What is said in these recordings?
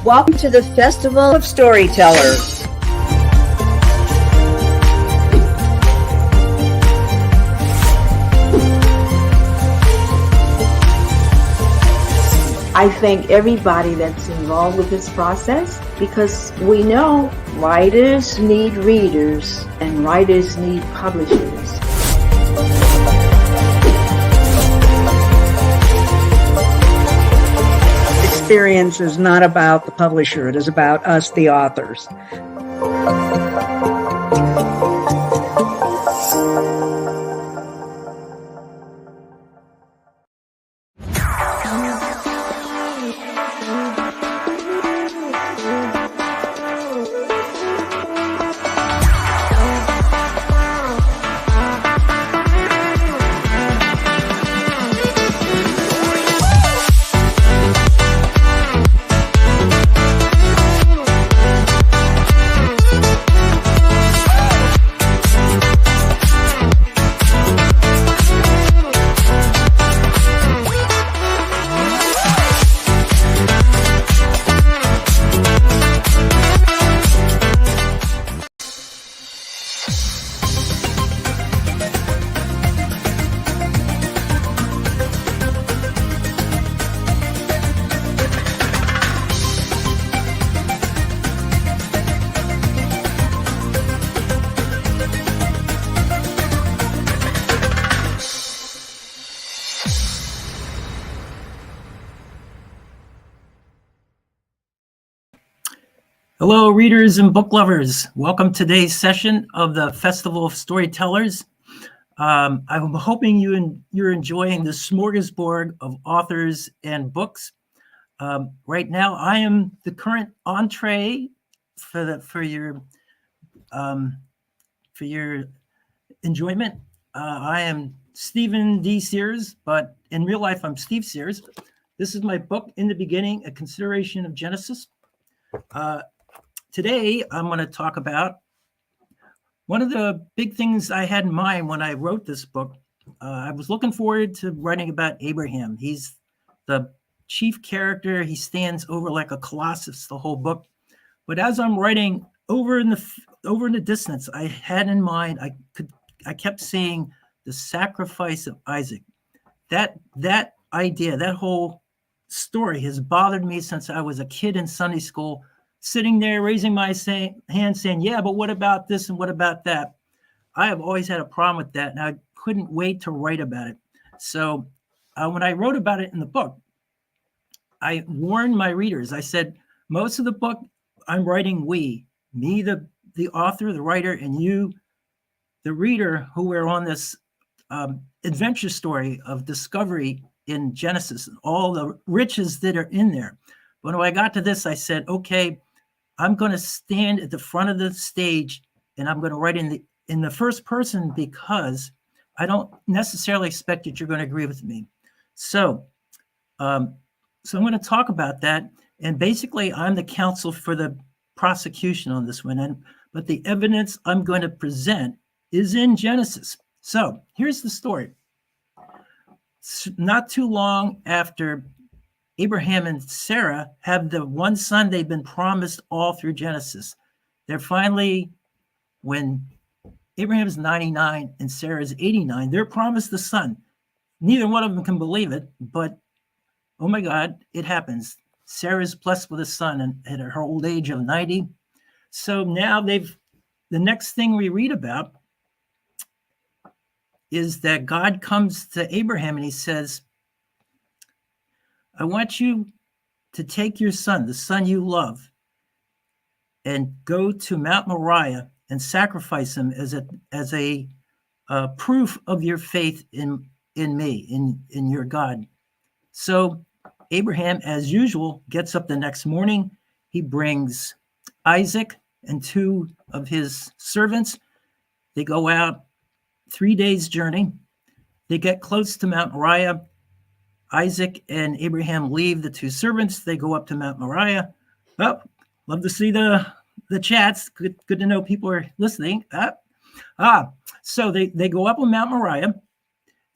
Welcome to the Festival of Storytellers. I thank everybody that's involved with this process because we know writers need readers and writers need publishers. Experience is not about the publisher, it is about us, the authors. Hello, readers and book lovers. Welcome to today's session of the Festival of Storytellers. I'm hoping you're enjoying the smorgasbord of authors and books. Right now, I am the current entree for your enjoyment. I am Stephen D. Sears, but in real life, I'm Steve Sears. This is my book, In the Beginning, A Consideration of Genesis. Today, I'm going to talk about one of the big things I had in mind when I wrote this book. I was looking forward to writing about Abraham. He's the chief character. He stands over like a colossus the whole book. But as I'm writing over in the distance, I had in mind, I kept seeing the sacrifice of Isaac. That idea, that whole story has bothered me since I was a kid in Sunday school, sitting there raising my hand saying, yeah, but what about this and what about that? I have always had a problem with that, and I couldn't wait to write about it. So when I wrote about it in the book, I warned my readers. I said, most of the book I'm writing me, the author, the writer, and you, the reader, who are on this adventure story of discovery in Genesis, and all the riches that are in there. But when I got to this, I said, okay, I'm going to stand at the front of the stage and I'm going to write in the first person because I don't necessarily expect that you're going to agree with me. So I'm going to talk about that. And basically, I'm the counsel for the prosecution on this one. But the evidence I'm going to present is in Genesis. So here's the story. Not too long after Abraham and Sarah have the one son they've been promised all through Genesis. They're finally, when Abraham's 99 and Sarah's 89, they're promised the son. Neither one of them can believe it, but oh my God, it happens. Sarah's blessed with a son at her old age of 90. So now the next thing we read about is that God comes to Abraham and he says, I want you to take your son, the son you love, and go to Mount Moriah and sacrifice him as a proof of your faith in me, in your God. So Abraham, as usual, gets up the next morning. He brings Isaac and two of his servants. They go out 3 days' journey. They get close to Mount Moriah. Isaac and Abraham leave the two servants. They go up to Mount Moriah. Oh, love to see the chats. Good to know people are listening. So they go up on Mount Moriah.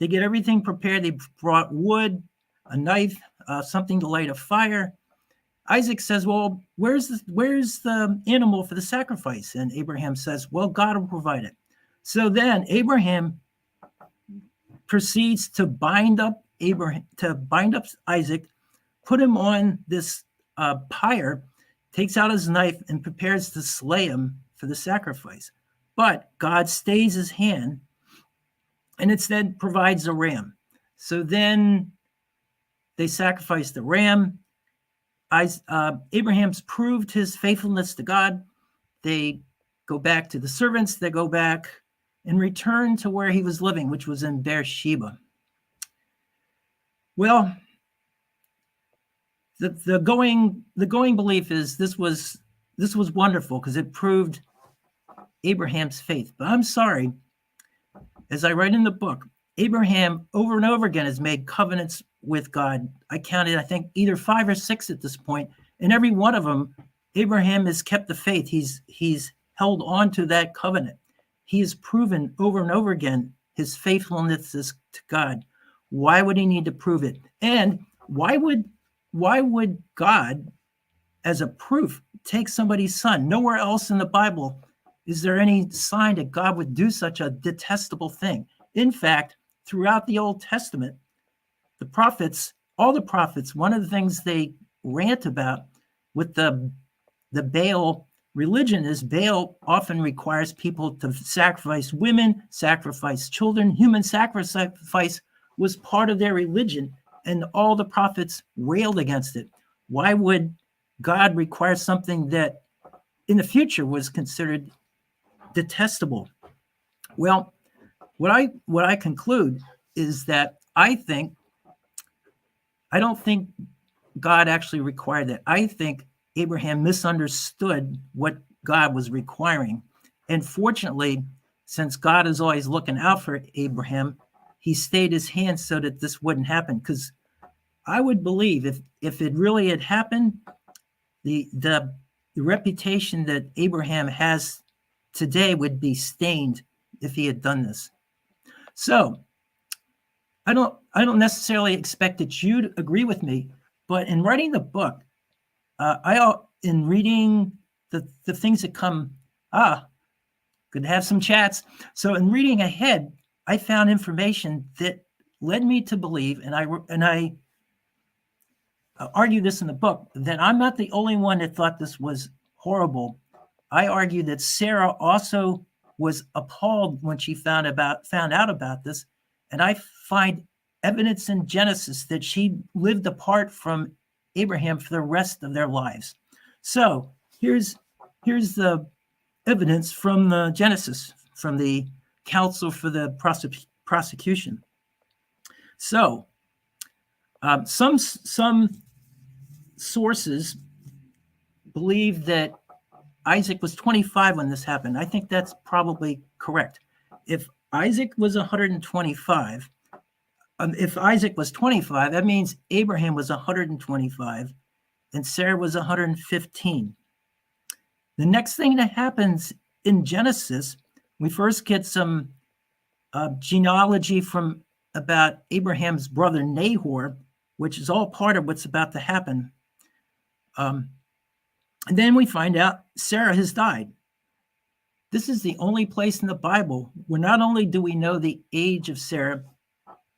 They get everything prepared. They brought wood, a knife, something to light a fire. Isaac says, well, where's the animal for the sacrifice? And Abraham says, well, God will provide it. So then Abraham proceeds to bind up Isaac, put him on this pyre, takes out his knife, and prepares to slay him for the sacrifice. But God stays his hand, and instead provides a ram. So then they sacrifice the ram. Abraham's proved his faithfulness to God. They go back to the servants. They go back and return to where he was living, which was in Beersheba. Well, the going belief is this was wonderful because it proved Abraham's faith. But I'm sorry, as I write in the book, Abraham over and over again has made covenants with God. I counted, I think, either 5 or 6 at this point, and every one of them, Abraham has kept the faith. He's held on to that covenant. He has proven over and over again his faithfulness to God. Why would he need to prove it? And why would God, as a proof, take somebody's son? Nowhere else in the Bible is there any sign that God would do such a detestable thing. In fact, throughout the Old Testament, all the prophets, one of the things they rant about with the Baal religion is Baal often requires people to sacrifice women, sacrifice children. Human sacrifice was part of their religion, and all the prophets railed against it. Why would God require something that in the future was considered detestable? Well, what I conclude is that I don't think God actually required that. I think Abraham misunderstood what God was requiring. And fortunately, since God is always looking out for Abraham, he stayed his hand so that this wouldn't happen. Because I would believe if it really had happened, the reputation that Abraham has today would be stained if he had done this. So I don't necessarily expect that you'd agree with me, but in writing the book, in reading the things that come, good to have some chats. So in reading ahead, I found information that led me to believe, and I argue this in the book, that I'm not the only one that thought this was horrible. I argue that Sarah also was appalled when she found out about this, and I find evidence in Genesis that she lived apart from Abraham for the rest of their lives. So here's the evidence from the Genesis, from the counsel for the prosecution. So some sources believe that Isaac was 25 when this happened. I think that's probably correct. If Isaac was 125, if Isaac was 25, that means Abraham was 125 and Sarah was 115. The next thing that happens in Genesis, we first get some genealogy from about Abraham's brother Nahor, which is all part of what's about to happen. And then we find out Sarah has died. This is the only place in the Bible where not only do we know the age of Sarah,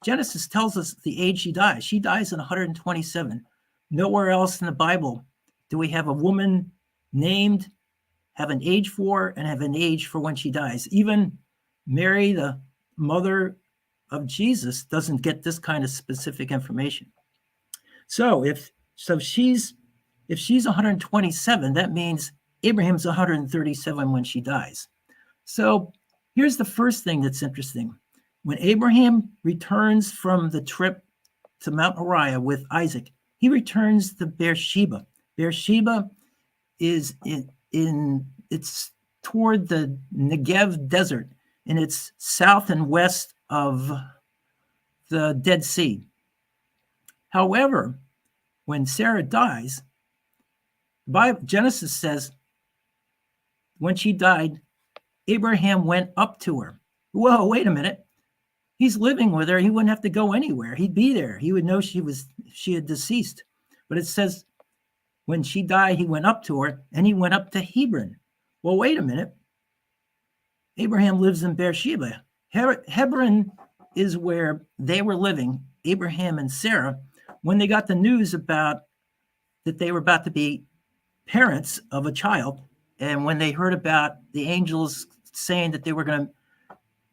Genesis tells us the age she dies. She dies at 127. Nowhere else in the Bible do we have a woman named, have an age for, and have an age for when she dies. Even Mary, the mother of Jesus, doesn't get this kind of specific information. So if she's 127, that means Abraham's 137 when she dies. So here's the first thing that's interesting. When Abraham returns from the trip to Mount Moriah with Isaac, he returns to Beersheba. Beersheba is it's toward the Negev desert, and it's south and west of the Dead Sea. However, when Sarah dies, Genesis says when she died, Abraham went up to her. Whoa, wait a minute. He's living with her. He wouldn't have to go anywhere. He'd be there. He would know she had deceased. But it says When she died, he went up to her, and he went up to Hebron. Well, wait a minute. Abraham lives in Beersheba. Hebron is where they were living, Abraham and Sarah, when they got the news about that they were about to be parents of a child, and when they heard about the angels saying that they were going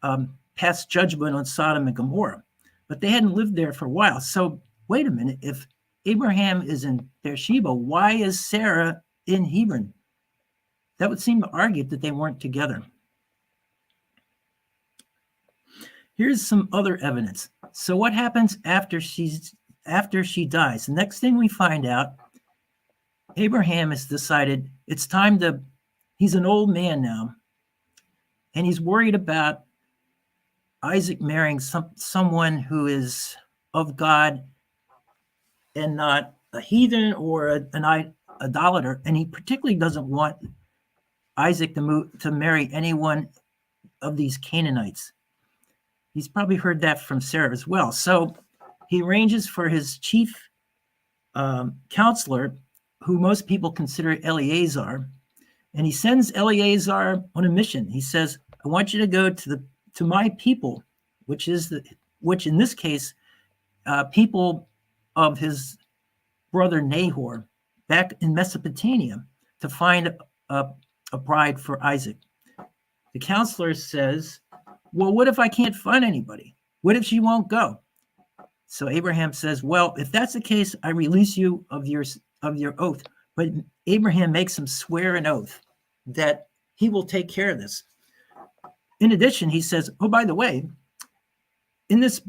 to pass judgment on Sodom and Gomorrah. But they hadn't lived there for a while. So wait a minute. If Abraham is in Beersheba, why is Sarah in Hebron? That would seem to argue that they weren't together. Here's some other evidence. So what happens after she dies? The next thing we find out, Abraham has decided it's time to, he's an old man now, and he's worried about Isaac marrying someone who is of God and not a heathen or an idolater. And he particularly doesn't want Isaac to marry anyone of these Canaanites. He's probably heard that from Sarah as well. So he arranges for his chief counselor, who most people consider Eleazar, and he sends Eleazar on a mission. He says, I want you to go to my people, which in this case, people of his brother Nahor, back in Mesopotamia, to find a bride for Isaac. The counselor says, well, what if I can't find anybody? What if she won't go? So Abraham says, well, if that's the case, I release you of your oath. But Abraham makes him swear an oath that he will take care of this. In addition, he says, oh, by the way, in this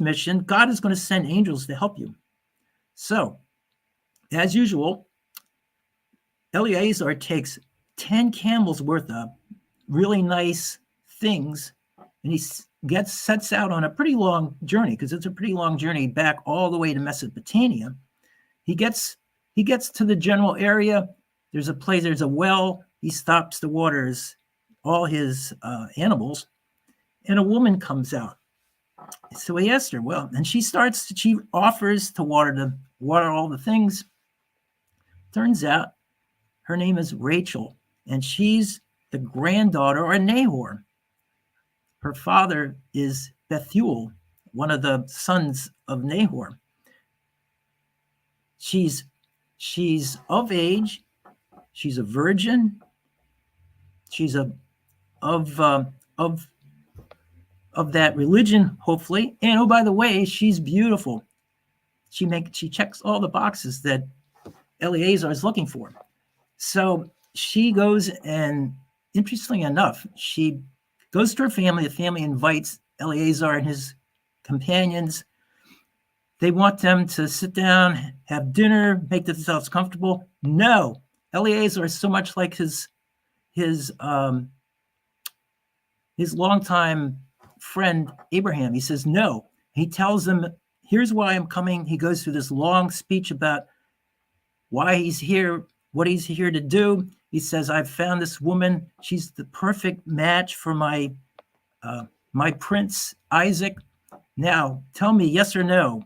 mission, God is going to send angels to help you. So, as usual, Eleazar takes 10 camels worth of really nice things, and he sets out on a pretty long journey, because it's a pretty long journey back all the way to Mesopotamia. He gets to the general area. There's a well. He stops to water all his animals, and a woman comes out. So he asked her, and she offers to water all the things. Turns out her name is Rachel, and she's the granddaughter of Nahor. Her father is Bethuel, one of the sons of Nahor. She's of age. She's a virgin. She's of that religion, hopefully. And oh, by the way, she's beautiful. She checks all the boxes that Eleazar is looking for. So she goes, and interestingly enough, she goes to her family. The family invites Eleazar and his companions. They want them to sit down, have dinner, make themselves comfortable. No, Eleazar is so much like his longtime friend Abraham. He says no. He tells them, here's why I'm coming. He goes through this long speech about why he's here, what he's here to do. He says, I've found this woman. She's the perfect match for my prince Isaac. Now, tell me, yes or no,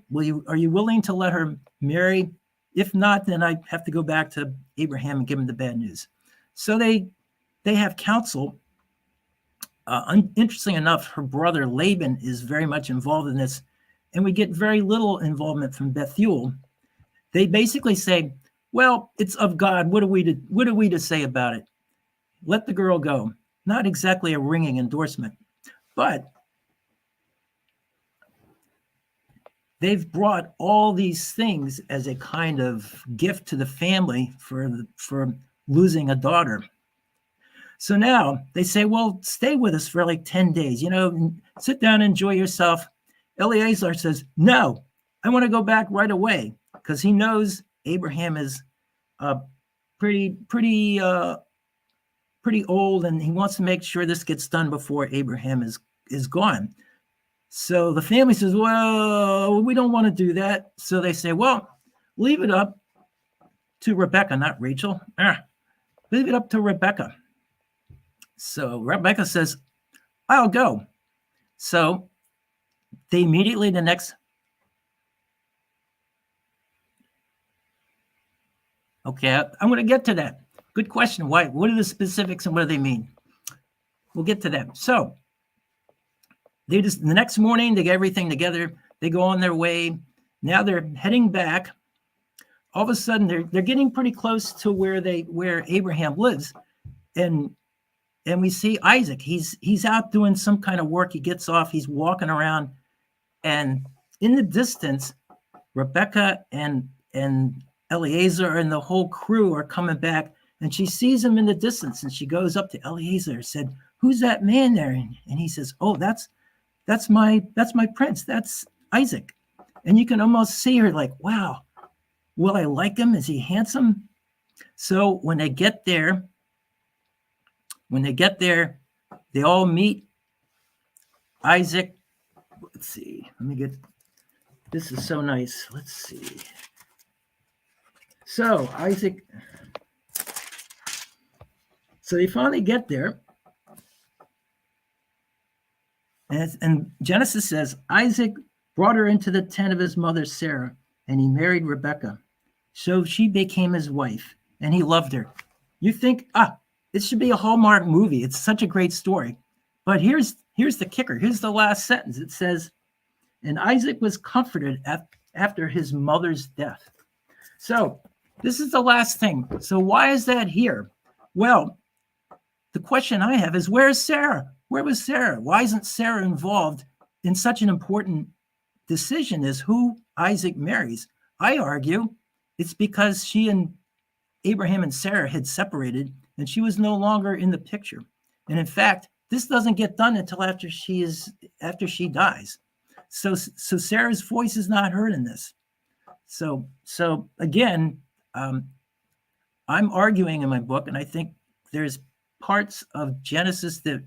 are you willing to let her marry? If not, then I have to go back to Abraham and give him the bad news. So they have counsel. Interestingly enough, her brother Laban is very much involved in this, and we get very little involvement from Bethuel. They basically say, well, it's of God. What are we to say about it? Let the girl go. Not exactly a ringing endorsement, but they've brought all these things as a kind of gift to the family for losing a daughter. So now they say, well, stay with us for like 10 days, sit down and enjoy yourself. Eleazar says, no, I want to go back right away, because he knows Abraham is pretty old, and he wants to make sure this gets done before Abraham is gone. So the family says, well, we don't want to do that. So they say, well, leave it up to Rebecca, not Rachel. Leave it up to Rebecca. So Rebecca says, I'll go. So they immediately Okay, I'm going to get to that. Good question. Why? What are the specifics and what do they mean? We'll get to that. So they just the next morning they get everything together. They go on their way. Now they're heading back. All of a sudden they're getting pretty close to where Abraham lives, and we see Isaac. He's out doing some kind of work. He gets off. He's walking around, and in the distance, Rebecca and Eliezer and the whole crew are coming back, and she sees him in the distance, and she goes up to Eliezer and said, "Who's that man there?" And he says, "Oh, that's my prince. That's Isaac." And you can almost see her like, "Wow, will I like him? Is he handsome?" So when they get there, they all meet Isaac. Let's see. Let me get. This is so nice. Let's see. So Isaac. So they finally get there. And Genesis says, Isaac brought her into the tent of his mother Sarah, and he married Rebekah. So she became his wife, and he loved her. You think, it should be a Hallmark movie. It's such a great story. But here's the kicker. Here's the last sentence. It says, and Isaac was comforted after his mother's death. So this is the last thing. So why is that here? Well, the question I have is, where's Sarah? Where was Sarah? Why isn't Sarah involved in such an important decision as who Isaac marries? I argue it's because she and Abraham and Sarah had separated, and she was no longer in the picture. And in fact, this doesn't get done until after she dies. So Sarah's voice is not heard in this. So again, I'm arguing in my book, and I think there's parts of Genesis that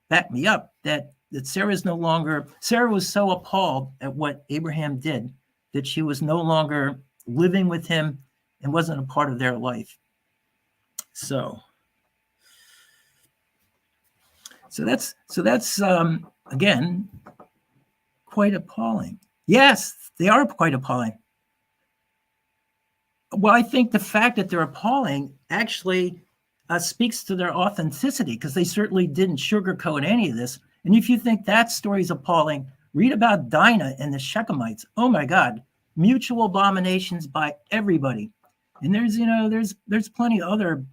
back me up that Sarah was so appalled at what Abraham did that she was no longer living with him and wasn't a part of their life. So that's again quite appalling. Yes, they are quite appalling. Well, I think the fact that they're appalling actually speaks to their authenticity, because they certainly didn't sugarcoat any of this. And if you think that story is appalling, read about Dinah and the Shechemites. Oh my God, mutual abominations by everybody. And there's plenty of other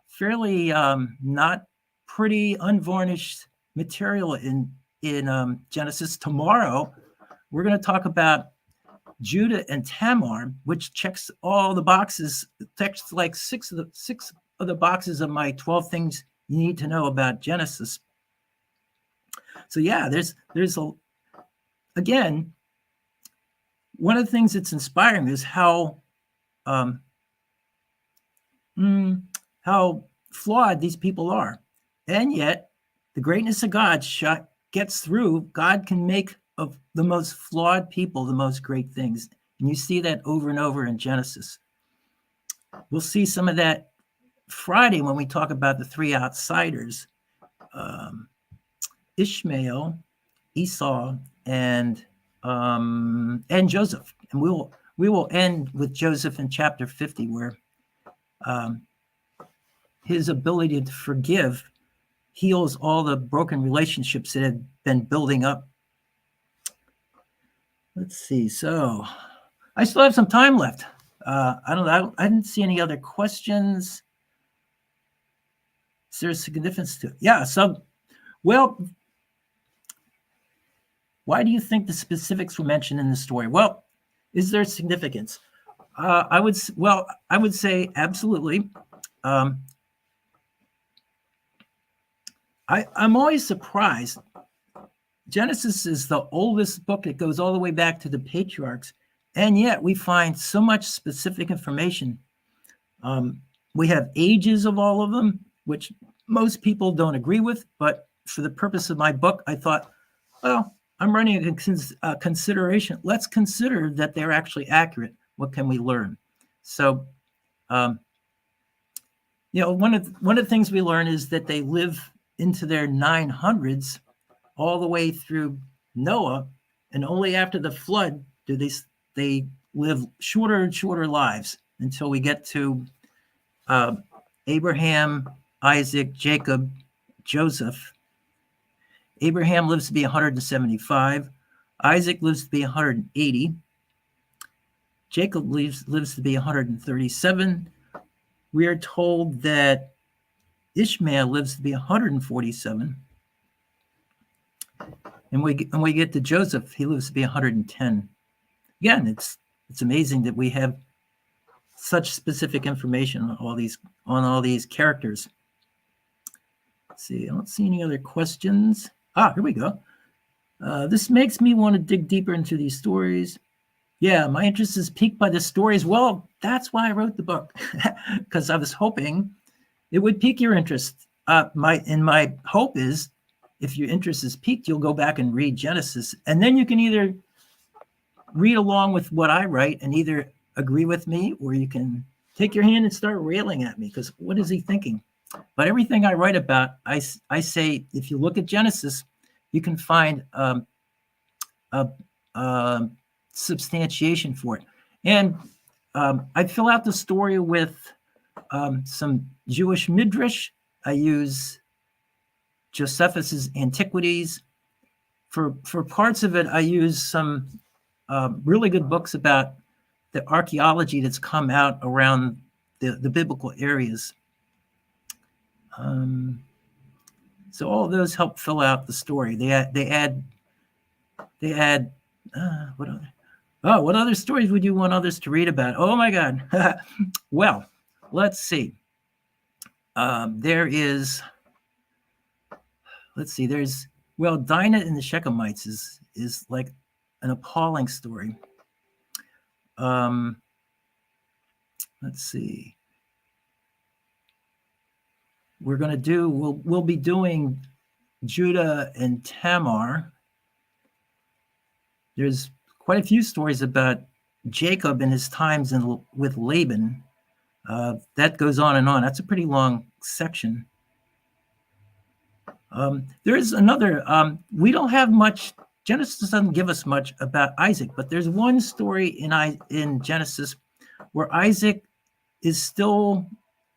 fairly not pretty unvarnished material in Genesis. Tomorrow, we're going to talk about Judah and Tamar, which checks all the boxes. Checks like six of the boxes of my 12 things you need to know about Genesis. So yeah, there's again, one of the things that's inspiring is how flawed these people are. And yet the greatness of God gets through. God can make of the most flawed people the most great things. And you see that over and over in Genesis. We'll see some of that Friday when we talk about the three outsiders, Ishmael, Esau, and Joseph. And we will end with Joseph in chapter 50, where his ability to forgive heals all the broken relationships that had been building up. Let's see. So I still have some time left. I don't know. I didn't see any other questions. Is there a significance to it? Yeah. So, well, why do you think the specifics were mentioned in the story? Well, is there significance? I would say absolutely. I'm always surprised. Genesis is the oldest book. It goes all the way back to the patriarchs, and yet we find so much specific information. We have ages of all of them, which most people don't agree with, but for the purpose of my book, I thought, well, I'm running a consideration. Let's consider that they're actually accurate. What can we learn? So, one of the things we learn is that they live into their 900s all the way through Noah, and only after the flood do they live shorter and shorter lives until we get to Abraham, Isaac, Jacob, Joseph. Abraham lives to be 175. Isaac lives to be 180. Jacob lives to be 137. We are told that Ishmael lives to be 147. And we get to Joseph, he lives to be 110. Again, it's amazing that we have such specific information on all these characters. Let's see, I don't see any other questions. Here we go. This makes me want to dig deeper into these stories. Yeah, my interest is piqued by the stories. Well, that's why I wrote the book, because I was hoping it would pique your interest. My hope is, if your interest is piqued, you'll go back and read Genesis, and then you can either read along with what I write and either agree with me, or you can take your hand and start railing at me, because what is he thinking? But everything I write about, I say, if you look at Genesis, you can find substantiation for it. And I fill out the story with some Jewish midrash. I use Josephus's Antiquities. For parts of it, I use some really good books about the archaeology that's come out around the biblical areas. So all of those help fill out the story. They add what other stories would you want others to read about? Oh my God. Well, let's see. There's Dinah and the Shechemites is like an appalling story. Let's see. We'll be doing Judah and Tamar. There's quite a few stories about Jacob and his times with Laban. That goes on and on. That's a pretty long section. There's another, we don't have much, Genesis doesn't give us much about Isaac, but there's one story in Genesis where Isaac is still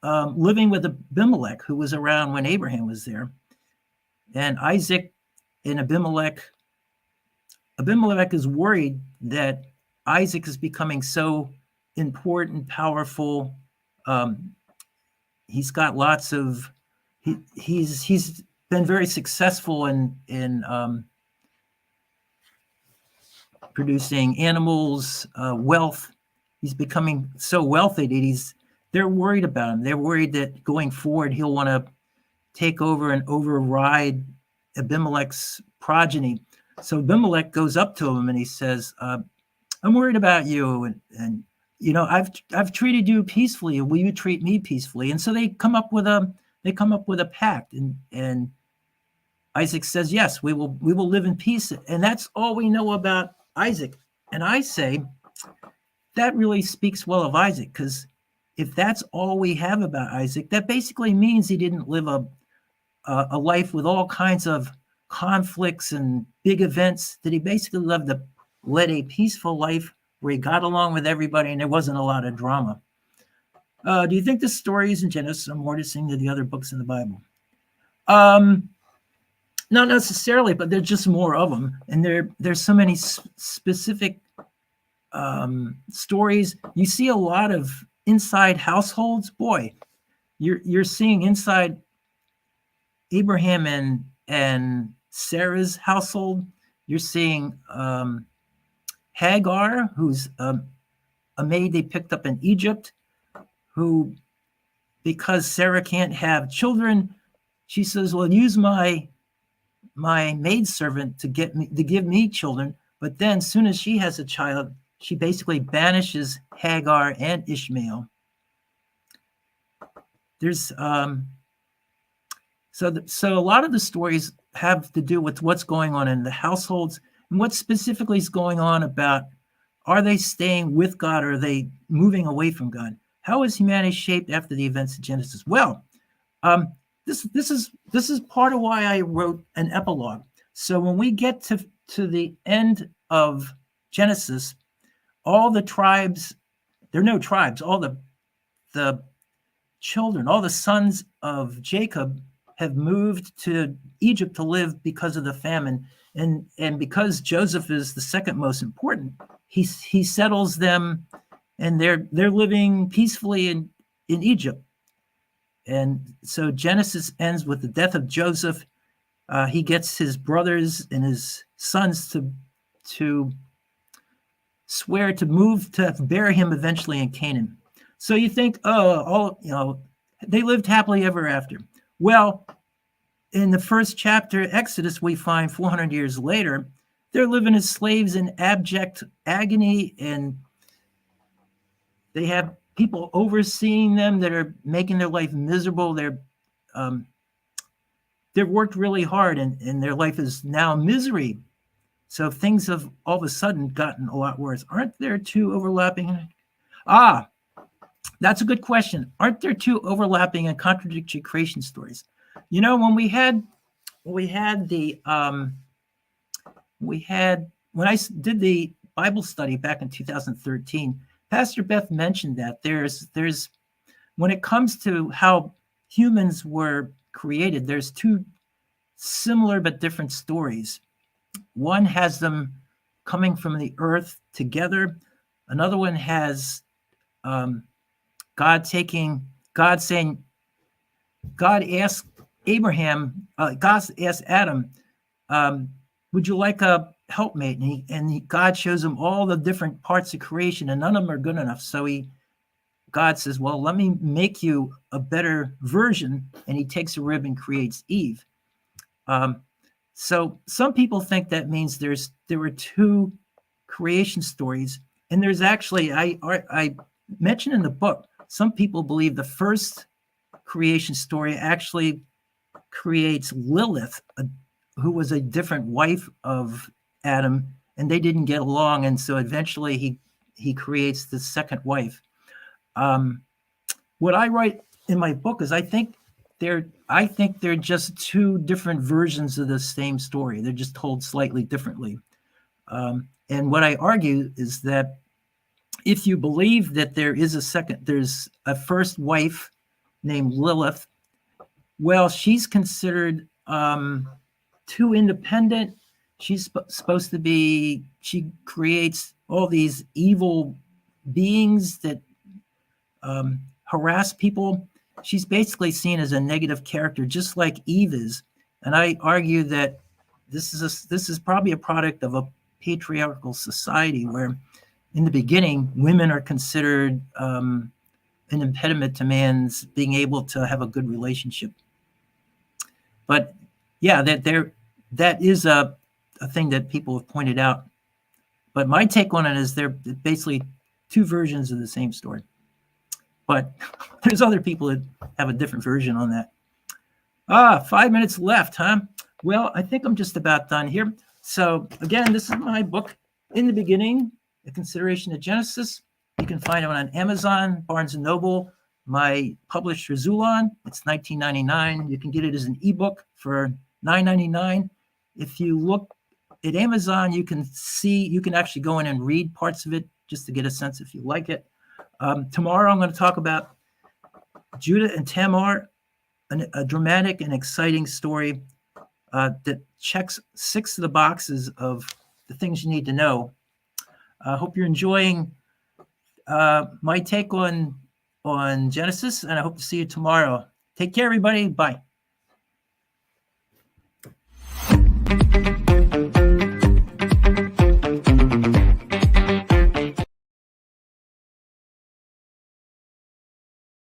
living with Abimelech, who was around when Abraham was there. And Isaac and Abimelech is worried that Isaac is becoming so important, powerful. He's got lots of, he's been very successful in producing animals, wealth. He's becoming so wealthy that they're worried about him. They're worried that going forward, he'll want to take over and override Abimelech's progeny. So Abimelech goes up to him and he says, I'm worried about you. And you know, I've treated you peacefully. Will you treat me peacefully? And so they come up with a pact. And Isaac says, yes, we will live in peace. And that's all we know about Isaac. And I say that really speaks well of Isaac, because if that's all we have about Isaac, that basically means he didn't live a life with all kinds of conflicts and big events, that he basically led a peaceful life where he got along with everybody and there wasn't a lot of drama. Do you think the stories in Genesis are more distinct than the other books in the Bible? Not necessarily, but there's just more of them. And there's so many specific stories. You see a lot of inside households. Boy, you're seeing inside Abraham and Sarah's household. You're seeing Hagar, who's a maid they picked up in Egypt, who, because Sarah can't have children, she says, well, use my maidservant to give me children. But then as soon as she has a child, she basically banishes Hagar and Ishmael. There's so a lot of the stories have to do with what's going on in the households and what specifically is going on about, are they staying with God or are they moving away from God? How is humanity shaped after the events of Genesis? Well, this is part of why I wrote an epilogue. So when we get to the end of Genesis, all the tribes there are no tribes. All the children, all the sons of Jacob have moved to Egypt to live because of the famine. And because Joseph is the second most important, he settles them, and they're living peacefully in Egypt. And so Genesis ends with the death of Joseph. He gets his brothers and his sons to swear to move to bury him eventually in Canaan. So you think, they lived happily ever after. Well, in the first chapter, Exodus, we find 400 years later, they're living as slaves in abject agony, and they have people overseeing them that are making their life miserable. They've worked really hard, and their life is now misery. So things have all of a sudden gotten a lot worse. Aren't there two overlapping? That's a good question. Aren't there two overlapping and contradictory creation stories? When when I did the Bible study back in 2013, Pastor Beth mentioned that there's when it comes to how humans were created, there's two similar but different stories. One has them coming from the earth together. Another one has God saying, God asked Abraham, God asked Adam, would you like a helpmate? And God shows him all the different parts of creation, and none of them are good enough. So God says, well, let me make you a better version. And he takes a rib and creates Eve. So some people think that means there were two creation stories. And there's actually, I mentioned in the book, some people believe the first creation story actually creates Lilith, who was a different wife of Adam, and they didn't get along. And so eventually he creates the second wife. What I write in my book is I think they're just two different versions of the same story. They're just told slightly differently. And what I argue is that if you believe that there's a first wife named Lilith, well, she's considered too independent. She's supposed to be, she creates all these evil beings that harass people. She's basically seen as a negative character, just like Eve is. And I argue that this is probably a product of a patriarchal society where in the beginning, women are considered an impediment to man's being able to have a good relationship. But yeah, that is a thing that people have pointed out. But my take on it is they're basically two versions of the same story. But there's other people that have a different version on that. 5 minutes left, huh? Well, I think I'm just about done here. So again, this is my book, In the Beginning, A Consideration of Genesis. You can find it on Amazon, Barnes & Noble. My publisher, Zulon, it's $19.99. You can get it as an ebook for $9.99. If you look at Amazon, you can actually go in and read parts of it just to get a sense if you like it. Tomorrow, I'm going to talk about Judah and Tamar, a dramatic and exciting story that checks 6 of the boxes of the things you need to know. I hope you're enjoying my take on Genesis, and I hope to see you tomorrow. Take care, everybody. Bye.